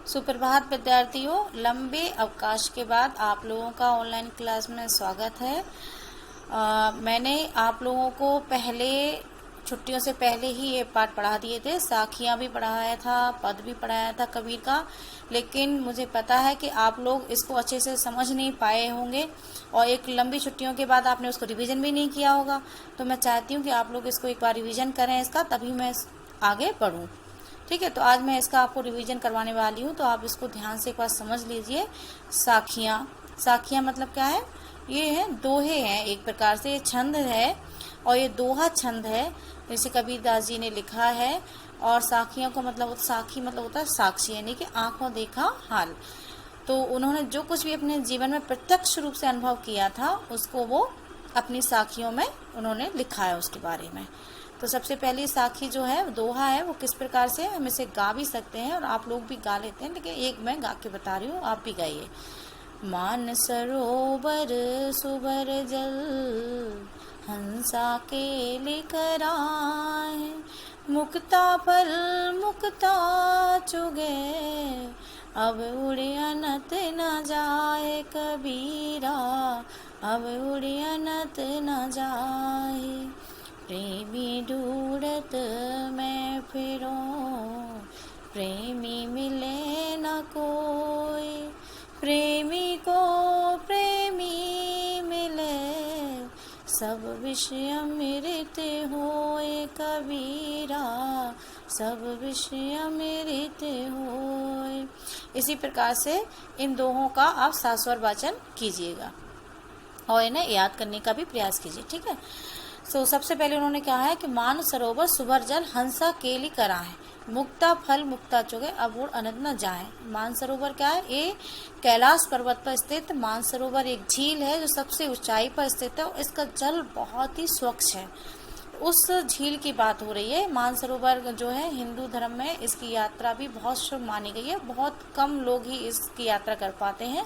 सुप्रभात विद्यार्थियों, लंबे अवकाश के बाद आप लोगों का ऑनलाइन क्लास में स्वागत है। मैंने आप लोगों को पहले छुट्टियों से पहले ही ये पाठ पढ़ा दिए थे। साखियाँ भी पढ़ाया था, पद भी पढ़ाया था कबीर का, लेकिन मुझे पता है कि आप लोग इसको अच्छे से समझ नहीं पाए होंगे और एक लंबी छुट्टियों के बाद आपने उसको रिवीजन भी नहीं किया होगा। तो मैं चाहती हूँ कि आप लोग इसको एक बार रिवीजन करें इसका, तभी मैं आगे बढ़ूँ। ठीक है, तो आज मैं इसका आपको रिवीजन करवाने वाली हूँ, तो आप इसको ध्यान से एक बार समझ लीजिए। साखियाँ मतलब क्या है? ये है दोहे हैं, एक प्रकार से ये छंद है और ये दोहा छंद है, जैसे कबीरदास जी ने लिखा है। और साखियों को मतलब साखी मतलब होता है साक्षी, यानी कि आंखों देखा हाल। तो उन्होंने जो कुछ भी अपने जीवन में प्रत्यक्ष रूप से अनुभव किया था उसको वो अपनी साखियों में उन्होंने लिखा है उसके बारे में। तो सबसे पहली साखी जो है, दोहा है, वो किस प्रकार से हम इसे गा भी सकते हैं और आप लोग भी गा लेते हैं, लेकिन एक मैं गा के बता रही हूँ, आप भी गाइए। मान सरोवर सुबर जल हंसा के लेकर आए, मुक्ता फल मुक्ता चुगे, अब उड़े अनंत न जाए कबीरा, अब उड़े अनंत न जाए। प्रेमी ढूंढत मैं फिरूं, प्रेमी मिले न कोई, प्रेमी को प्रेमी मिले, सब विषय अमृत होए कबीरा, सब विषय अमृत होए। इसी प्रकार से इन दोहों का आप सास्वर वाचन कीजिएगा और इन्हें याद करने का भी प्रयास कीजिए। ठीक है, तो सबसे पहले उन्होंने कहा है कि मान सरोवर सुभर जल हंसा केली कराए, मुक्ता फल मुक्ता चुगे, अब उड़ अनंत न जाए। मानसरोवर क्या है? ये कैलाश पर्वत पर स्थित मानसरोवर एक झील है जो सबसे ऊंचाई पर स्थित है और इसका जल बहुत ही स्वच्छ है। उस झील की बात हो रही है। मानसरोवर जो है हिंदू धर्म में इसकी यात्रा भी बहुत शुभ मानी गई है, बहुत कम लोग ही इसकी यात्रा कर पाते हैं।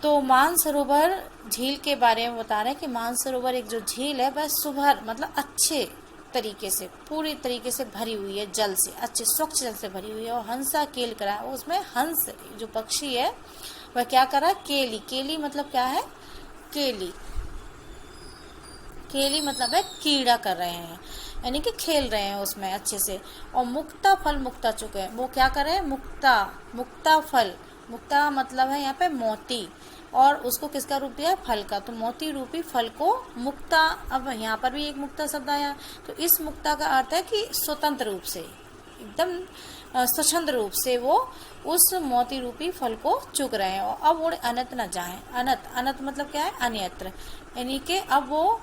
तो मानसरोवर झील के बारे में बता रहे हैं कि मानसरोवर एक जो झील है वह सुभर मतलब अच्छे तरीके से, पूरी तरीके से भरी हुई है, जल से, अच्छे स्वच्छ जल से भरी हुई है। और हंसा केल करा है, उसमें हंस जो पक्षी है वह क्या कर रहा है? केली। केली मतलब क्या है? केली। केली मतलब है कीड़ा कर रहे हैं, यानी कि खेल रहे हैं उसमें अच्छे से। और मुक्ता फल मुक्ता चुके, वो क्या कर रहे हैं? मुक्ता फल, मुक्ता मतलब है यहाँ पे मोती, और उसको किसका रूप दिया है? फल का। तो मोती रूपी फल को मुक्ता, अब यहाँ पर भी एक मुक्ता शब्द आया, तो इस मुक्ता का अर्थ है कि स्वतंत्र रूप से, एकदम स्वच्छंद रूप से वो उस मोती रूपी फल को चुग रहे हैं। और अब उड़ अनंत न जाए। अनंत मतलब क्या है? अन्यत्र, यानी कि अब वो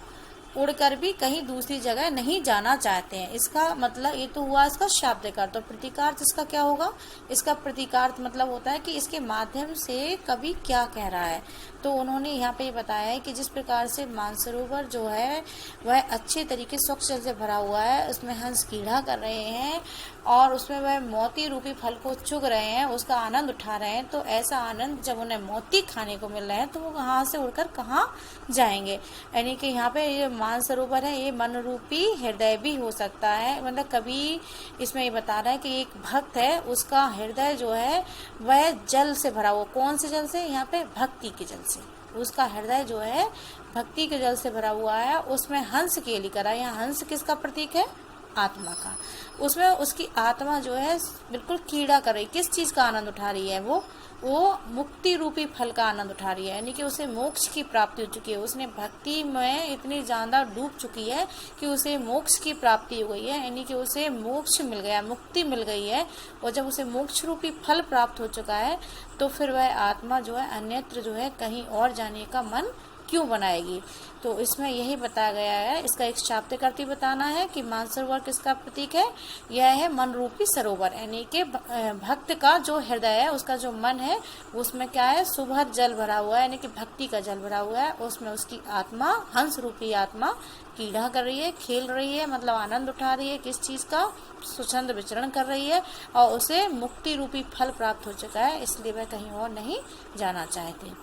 उड़कर भी कहीं दूसरी जगह नहीं जाना चाहते हैं। इसका मतलब ये तो हुआ इसका शाब्दिक अर्थ। तो प्रतीकार्थ इसका क्या होगा? इसका प्रतीकार्थ मतलब होता है कि इसके माध्यम से कवि क्या कह रहा है। तो उन्होंने यहाँ पे बताया है कि जिस प्रकार से मानसरोवर जो है वह अच्छे तरीके स्वच्छ जल से भरा हुआ है, उसमें हंस कीड़ा कर रहे हैं और उसमें वह मोती रूपी फल को चुग रहे हैं, उसका आनंद उठा रहे हैं। तो ऐसा आनंद जब उन्हें मोती खाने को मिल रहे हैं तो वो कहाँ से उड़कर कहाँ जाएंगे। यानी कि यहाँ पे ये मानसरोवर है, ये मन रूपी हृदय भी हो सकता है। मतलब कभी इसमें ये बता रहा है कि एक भक्त है, उसका हृदय जो है वह जल से भरा हुआ। कौन से जल से? यहाँ पे भक्ति के जल से। उसका हृदय जो है भक्ति के जल से भरा हुआ है। उसमें हंस केली करा। यहाँ हंस किसका प्रतीक है? आत्मा का। उसमें उसकी आत्मा जो है बिल्कुल कीड़ा कर रही। किस चीज़ का आनंद उठा रही है? वो मुक्ति रूपी फल का आनंद उठा रही है, यानी कि उसे मोक्ष की प्राप्ति हो चुकी है। उसने भक्ति में इतनी ज़्यादा डूब चुकी है कि उसे मोक्ष की प्राप्ति हो गई है, यानी कि उसे मोक्ष मिल गया, मुक्ति मिल गई है। और जब उसे मोक्ष रूपी फल प्राप्त हो चुका है तो फिर वह आत्मा जो है अन्यत्र जो है कहीं और जाने का मन क्यों बनाएगी। तो इसमें यही बताया गया है। इसका एक शाब्दिक अर्थ बताना है कि मानसरोवर किसका प्रतीक है? यह है मन रूपी सरोवर, यानी कि भक्त का जो हृदय है, उसका जो मन है, उसमें क्या है? सुभर जल भरा हुआ है, यानी कि भक्ति का जल भरा हुआ है। उसमें उसकी आत्मा, हंस रूपी आत्मा कीड़ा कर रही है, खेल रही है, मतलब आनंद उठा रही है। किस चीज़ का? स्वच्छंद विचरण कर रही है और उसे मुक्ति रूपी फल प्राप्त हो चुका है, इसलिए वह कहीं और नहीं जाना चाहती।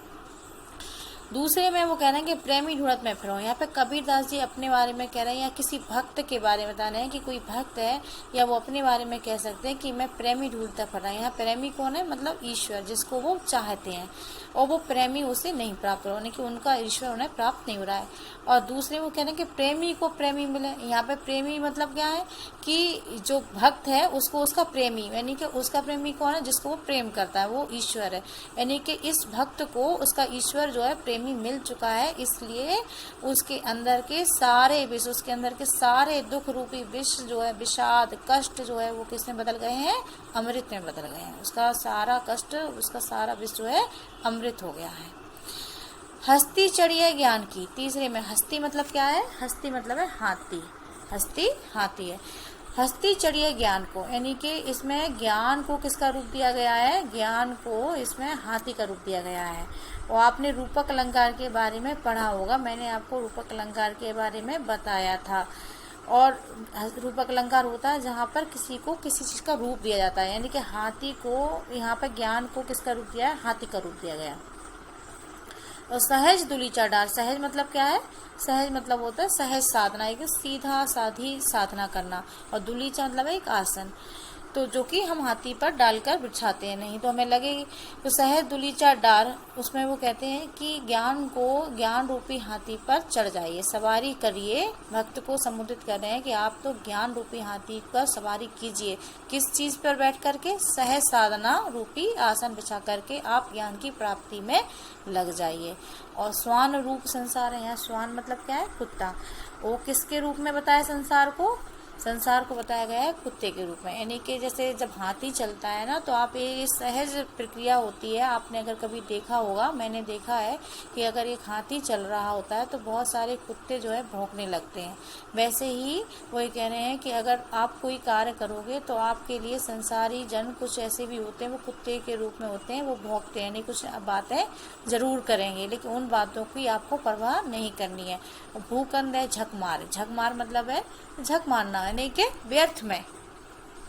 दूसरे में वो कह रहे हैं कि प्रेमी ढूंढत में फिरो। यहाँ पे कबीरदास जी अपने बारे में कह रहे हैं या किसी भक्त के बारे में बता रहे हैं कि कोई भक्त है, या वो अपने बारे में कह सकते हैं कि मैं प्रेमी ढूंढता फिर रहा हूँ। यहाँ प्रेमी कौन है? मतलब ईश्वर, जिसको वो चाहते हैं और वो प्रेमी उसे नहीं प्राप्त हो रहा, कि उनका ईश्वर उन्हें प्राप्त नहीं हो रहा है। और दूसरे वो कह रहे हैं कि प्रेमी को प्रेमी मिले। यहाँ पे प्रेमी मतलब क्या है कि जो भक्त है उसको उसका प्रेमी, यानी कि उसका प्रेमी कौन है? जिसको वो प्रेम करता है, वो ईश्वर है। यानी कि इस भक्त को उसका ईश्वर जो है प्रेमी मिल चुका है, इसलिए उसके अंदर के सारे विष, उसके अंदर के सारे दुख रूपी विष जो है, विषाद कष्ट जो है, वो किसमें बदल गए हैं? अमृत में बदल गए हैं। उसका सारा कष्ट, उसका सारा विष जो है अमृत हो गया है। हस्ती चढ़ी है ज्ञान की। तीसरे में हस्ती मतलब क्या है? हस्ती मतलब है हाथी, हस्ती हाथी है। हस्ती चढ़ी है ज्ञान को, यानी कि इसमें ज्ञान को किसका रूप दिया गया है? ज्ञान को इसमें हाथी का रूप दिया गया है। और आपने रूपक अलंकार के बारे में पढ़ा होगा, मैंने आपको रूपक अलंकार के बारे में बताया था। और रूपक अलंकार होता है जहाँ पर किसी को किसी चीज़ का रूप दिया जाता है, यानी कि हाथी को, यहाँ पर ज्ञान को किसका रूप दिया है? हाथी का रूप दिया गया। और सहज दुलीचा डार, सहज मतलब क्या है? सहज मतलब होता है सहज साधना, एक सीधा साधी साधना करना। और दुलीचा मतलब है एक आसन, तो जो कि हम हाथी पर डालकर बिछाते हैं, नहीं तो हमें लगेगी। तो सहज दुलीचा डार, उसमें वो कहते हैं कि ज्ञान को, ज्ञान रूपी हाथी पर चढ़ जाइए, सवारी करिए। भक्त को संबोधित कर रहे हैं कि आप तो ज्ञान रूपी हाथी पर सवारी कीजिए। किस चीज़ पर बैठ करके? सहज साधना रूपी आसन बिछा करके आप ज्ञान की प्राप्ति में लग जाइए। और स्वान रूप संसार है, यहाँ स्वान मतलब क्या है? कुत्ता। वो किसके रूप में बताया संसार को? संसार को बताया गया है कुत्ते के रूप में, यानी कि जैसे जब हाथी चलता है ना, तो आप ये सहज प्रक्रिया होती है। आपने अगर कभी देखा होगा, मैंने देखा है कि अगर एक हाथी चल रहा होता है तो बहुत सारे कुत्ते जो है भौंकने लगते हैं। वैसे ही वो ये कह रहे हैं कि अगर आप कोई कार्य करोगे तो आपके लिए संसारी जन कुछ ऐसे भी होते हैं, वो कुत्ते के रूप में होते हैं, वो भौंकते हैं, यानी कुछ बातें जरूर करेंगे, लेकिन उन बातों की आपको परवाह नहीं करनी है। भूकंद है झक मार, झक मार मतलब है झक मारना, यानी कि व्यर्थ में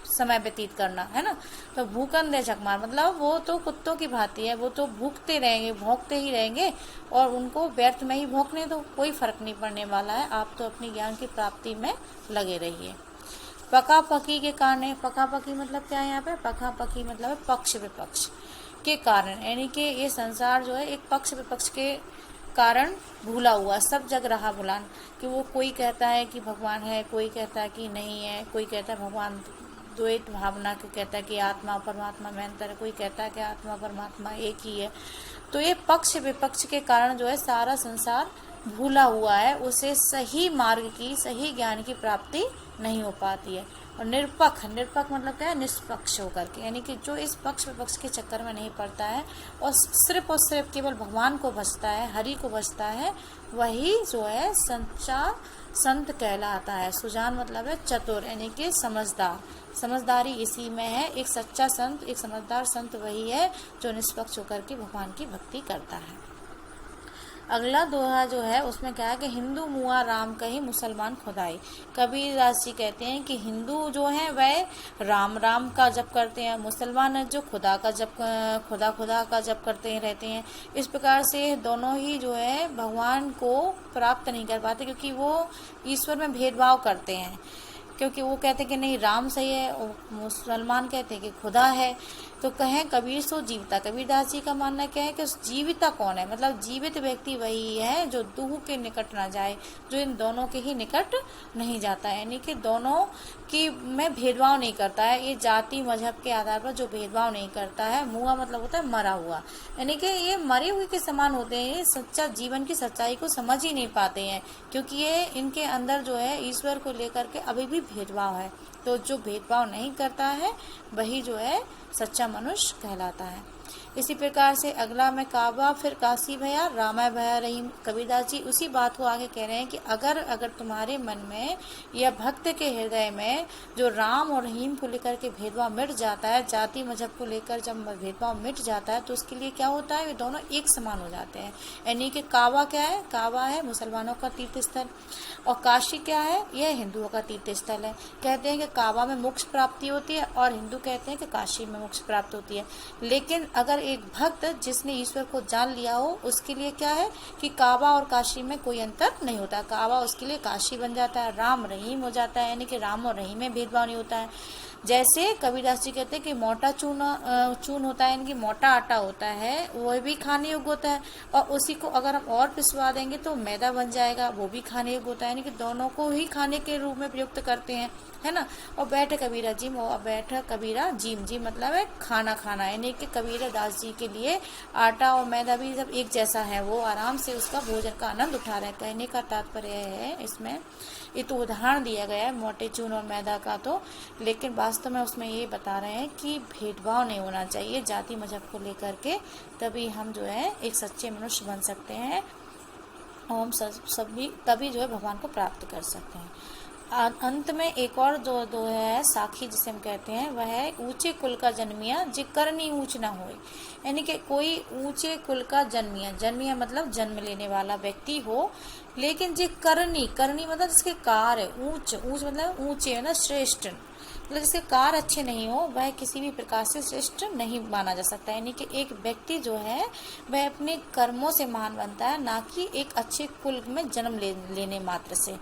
समय व्यतीत करना, है ना। तो भूकंद है झक मार मतलब वो तो कुत्तों की भांति है, वो तो भूखते रहेंगे, भौंकते ही रहेंगे, और उनको व्यर्थ में ही भौंकने दो, कोई फर्क नहीं पड़ने वाला है। आप तो अपनी ज्ञान की प्राप्ति में लगे रहिए। पका पकी के कारण है, पका पकी मतलब क्या है? यहाँ पे पका पकी मतलब है पक्ष विपक्ष के कारण, यानी कि ये संसार जो है एक पक्ष विपक्ष के कारण भूला हुआ, सब जग रहा भुलान, कि वो कोई कहता है कि भगवान है, कोई कहता है कि नहीं है, कोई कहता है भगवान द्वैत भावना को कहता है कि आत्मा और परमात्मा में अंतर है, कोई कहता है कि आत्मा परमात्मा एक ही है। तो ये पक्ष विपक्ष के कारण जो है सारा संसार भूला हुआ है, उसे सही मार्ग की, सही ज्ञान की प्राप्ति नहीं हो पाती है। और निरपक्ष, निरपक्ष मतलब क्या है? निष्पक्ष होकर के, यानी कि जो इस पक्ष विपक्ष के चक्कर में नहीं पड़ता है और सिर्फ केवल भगवान को भजता है, हरि को भजता है, वही जो है सच्चा संत कहलाता है। सुजान मतलब है चतुर, यानी कि समझदार, समझदारी इसी में है। एक सच्चा संत, एक समझदार संत वही है जो निष्पक्ष होकर के भगवान की भक्ति करता है। अगला दोहा जो है उसमें क्या है कि हिंदू मुआ राम कही मुसलमान खुदाई। कबीरदास जी कहते हैं कि हिंदू जो है वह राम राम का जप करते हैं, मुसलमान जो खुदा का जप, खुदा का जप करते रहते हैं। इस प्रकार से दोनों ही जो है भगवान को प्राप्त नहीं कर पाते, क्योंकि वो ईश्वर में भेदभाव करते हैं, क्योंकि वो कहते हैं कि नहीं राम सही है और मुसलमान कहते हैं कि खुदा है। तो कहें कबीर सो जीविता, कबीरदास जी का मानना क्या है कि उस जीविता कौन है? मतलब जीवित व्यक्ति वही है जो दूह के निकट ना जाए, जो इन दोनों के ही निकट नहीं जाता है, यानी कि दोनों की में भेदभाव नहीं करता है। ये जाति मजहब के आधार पर जो भेदभाव नहीं करता है। मुआ मतलब होता है मरा हुआ, यानी कि ये मरे हुए के समान होते हैं, ये सच्चा जीवन की सच्चाई को समझ ही नहीं पाते हैं, क्योंकि ये इनके अंदर जो है ईश्वर को लेकर के अभी भी भेदभाव है। तो जो भेदभाव नहीं करता है वही जो है सच्चा मनुष्य कहलाता है। इसी प्रकार से अगला में काबा फिर काशी भया रामा भया रहीम। कबीरदास जी उसी बात को आगे कह रहे हैं कि अगर तुम्हारे मन में या भक्त के हृदय में जो राम और रहीम को लेकर के भेदभाव मिट जाता है, जाति मजहब को लेकर जब भेदभाव मिट जाता है, तो उसके लिए क्या होता है? वे दोनों एक समान हो जाते हैं। यानी कि काबा क्या है? काबा है मुसलमानों का तीर्थ स्थल, और काशी क्या है? यह हिंदुओं का तीर्थ स्थल है। कहते हैं कि काबा में मोक्ष प्राप्ति होती है और हिंदू कहते हैं कि काशी में मोक्ष प्राप्त होती है। लेकिन अगर एक भक्त जिसने ईश्वर को जान लिया हो उसके लिए क्या है कि काबा और काशी में कोई अंतर नहीं होता। काबा उसके लिए काशी बन जाता है, राम रहीम हो जाता है, यानी कि राम और रहीम में भेदभाव नहीं होता है। जैसे कबीरदास जी कहते हैं कि मोटा चून होता है, यानी कि मोटा आटा होता है, वह भी खाने योग्य होता है, और उसी को अगर हम और पिसवा देंगे तो मैदा बन जाएगा, वो भी खाने योग्य होता है। यानी कि दोनों को ही खाने के रूप में प्रयुक्त करते हैं, है ना। और बैठ कबीरा जिम, और बैठ कबीरा जिम, जी मतलब है खाना खाना, यानी कि कबीरा दास जी के लिए आटा और मैदा भी सब एक जैसा है, वो आराम से उसका भोजन का आनंद उठा रहे हैं। कहने का तात्पर्य है इसमें, ये तो उदाहरण दिया गया है मोटे चून और मैदा का, तो लेकिन वास्तव में उसमें ये बता रहे हैं कि भेदभाव नहीं होना चाहिए जाति मजहब को लेकर के, तभी हम जो है एक सच्चे मनुष्य बन सकते हैं, और हम सभी तभी जो है भगवान को प्राप्त कर सकते हैं। अंत में एक और जो है साखी जिसे हम कहते हैं, वह है ऊंचे कुल का जन्मिया जे करनी ऊंच ना होए, यानी कि कोई ऊंचे कुल का जन्मिया मतलब जन्म लेने वाला व्यक्ति हो, लेकिन जे करनी मतलब जिसके कार्य ऊंच मतलब ऊंचे है ना, श्रेष्ठ मतलब जिसके कार्य अच्छे नहीं हो, वह किसी भी प्रकार से श्रेष्ठ नहीं माना जा सकता। यानी कि एक व्यक्ति जो है वह अपने कर्मों से महान बनता है, ना कि एक अच्छे कुल में जन्म लेने मात्र से।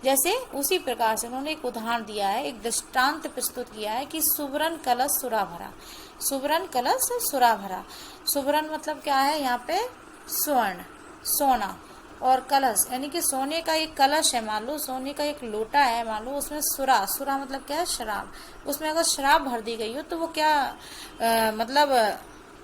जैसे उसी प्रकार से उन्होंने एक उदाहरण दिया है, एक दृष्टांत प्रस्तुत किया है कि सुवर्ण कलश सुरा भरा, सुवर्ण कलश सुरा भरा। सुवर्ण मतलब क्या है, यहाँ पे स्वर्ण सोना, और कलश यानी कि सोने का एक कलश है, मान लो सोने का एक लोटा है, मान लो उसमें सुरा मतलब क्या है, शराब, उसमें अगर शराब भर दी गई हो तो वो क्या मतलब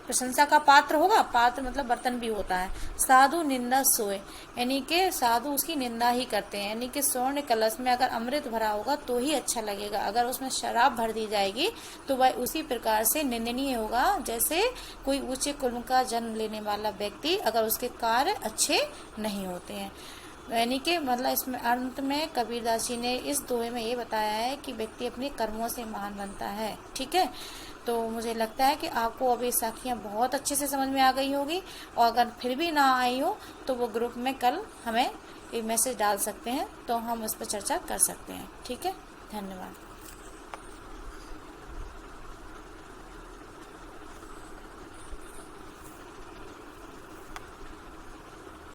प्रशंसा का पात्र होगा, पात्र मतलब बर्तन भी होता है। साधु निंदा सोए, यानी कि साधु उसकी निंदा ही करते हैं, यानी कि स्वर्ण कलश में अगर अमृत भरा होगा तो ही अच्छा लगेगा, अगर उसमें शराब भर दी जाएगी तो वह उसी प्रकार से निंदनीय होगा, जैसे कोई ऊंचे कुल का जन्म लेने वाला व्यक्ति अगर उसके कार्य अच्छे नहीं होते हैं। यानी कि मतलब इसमें अंत में कबीरदास जी ने इस दोहे में ये बताया है कि व्यक्ति अपने कर्मों से महान बनता है। ठीक है, तो मुझे लगता है कि आपको अभी साखियाँ बहुत अच्छे से समझ में आ गई होगी, और अगर फिर भी ना आई हो तो वो ग्रुप में कल हमें एक मैसेज डाल सकते हैं, तो हम उस पर चर्चा कर सकते हैं। ठीक है, धन्यवाद।